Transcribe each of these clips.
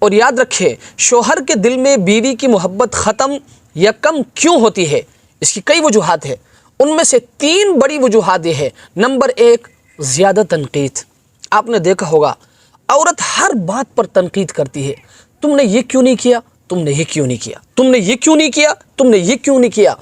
اور یاد رکھیں شوہر کے دل میں بیوی کی محبت ختم یا کم کیوں ہوتی ہے، اس کی کئی وجوہات ہیں، ان میں سے 3 بڑی وجوہات یہ ہے۔ نمبر 1، زیادہ تنقید۔ آپ نے دیکھا ہوگا عورت ہر بات پر تنقید کرتی ہے، تم نے یہ کیوں نہیں کیا، تم نے یہ کیوں نہیں کیا، تم نے یہ کیوں نہیں کیا، تم نے یہ کیوں نہیں کیا،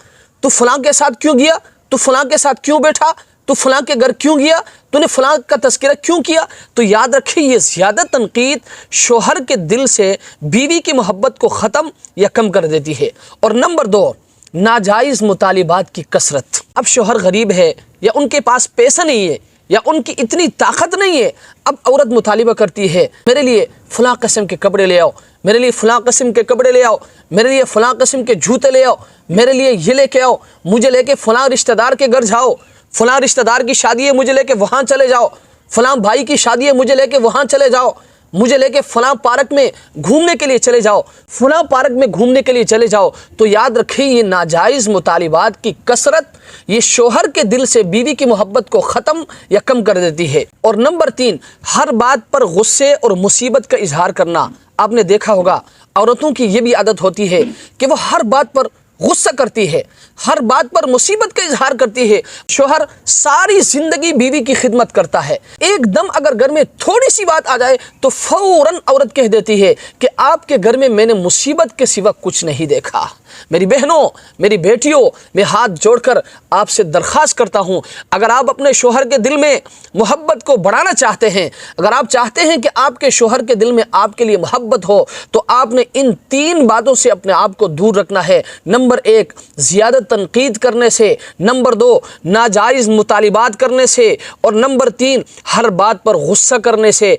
تو فلاں کے ساتھ کیوں گیا، تو فلاں کے ساتھ کیوں بیٹھا، تو فلاں کے گھر کیوں گیا، تو نے فلاں کا تذکرہ کیوں کیا۔ تو یاد رکھیں یہ زیادہ تنقید شوہر کے دل سے بیوی کی محبت کو ختم یا کم کر دیتی ہے۔ اور نمبر 2، ناجائز مطالبات کی کثرت۔ اب شوہر غریب ہے یا ان کے پاس پیسہ نہیں ہے یا ان کی اتنی طاقت نہیں ہے، اب عورت مطالبہ کرتی ہے میرے لیے فلاں قسم کے کپڑے لے آؤ، میرے لیے فلاں قسم کے کپڑے لے آؤ، میرے لیے فلاں قسم کے جوتے لے آؤ، میرے لیے یہ لے کے آؤ، مجھے لے کے فلاں رشتہ دار کے گھر جاؤ، فلاں رشتہ دار کی شادی ہے مجھے لے کے وہاں چلے جاؤ، فلاں بھائی کی شادی ہے مجھے لے کے وہاں چلے جاؤ، مجھے لے کے فلاں پارک میں گھومنے کے لیے چلے جاؤ، فلاں پارک میں گھومنے کے لیے چلے جاؤ۔ تو یاد رکھیں یہ ناجائز مطالبات کی کثرت یہ شوہر کے دل سے بیوی کی محبت کو ختم یا کم کر دیتی ہے۔ اور نمبر 3، ہر بات پر غصے اور مصیبت کا اظہار کرنا۔ آپ نے دیکھا ہوگا عورتوں کی یہ بھی عادت ہوتی ہے کہ وہ ہر بات پر غصہ کرتی ہے، ہر بات پر مصیبت کا اظہار کرتی ہے۔ شوہر ساری زندگی بیوی کی خدمت کرتا ہے، ایک دم اگر گھر میں تھوڑی سی بات آ جائے تو فوراً عورت کہہ دیتی ہے کہ آپ کے گھر میں نے مصیبت کے سوا کچھ نہیں دیکھا۔ میری بہنوں، میری بیٹیوں، میں ہاتھ جوڑ کر آپ سے درخواست کرتا ہوں، اگر آپ اپنے شوہر کے دل میں محبت کو بڑھانا چاہتے ہیں، اگر آپ چاہتے ہیں کہ آپ کے شوہر کے دل میں آپ کے لیے محبت ہو، تو آپ نے ان 3 باتوں سے اپنے آپ کو دور رکھنا ہے۔ نمبر 1، زیادہ تنقید کرنے سے، نمبر 2، ناجائز مطالبات کرنے سے، اور نمبر 3، ہر بات پر غصہ کرنے سے۔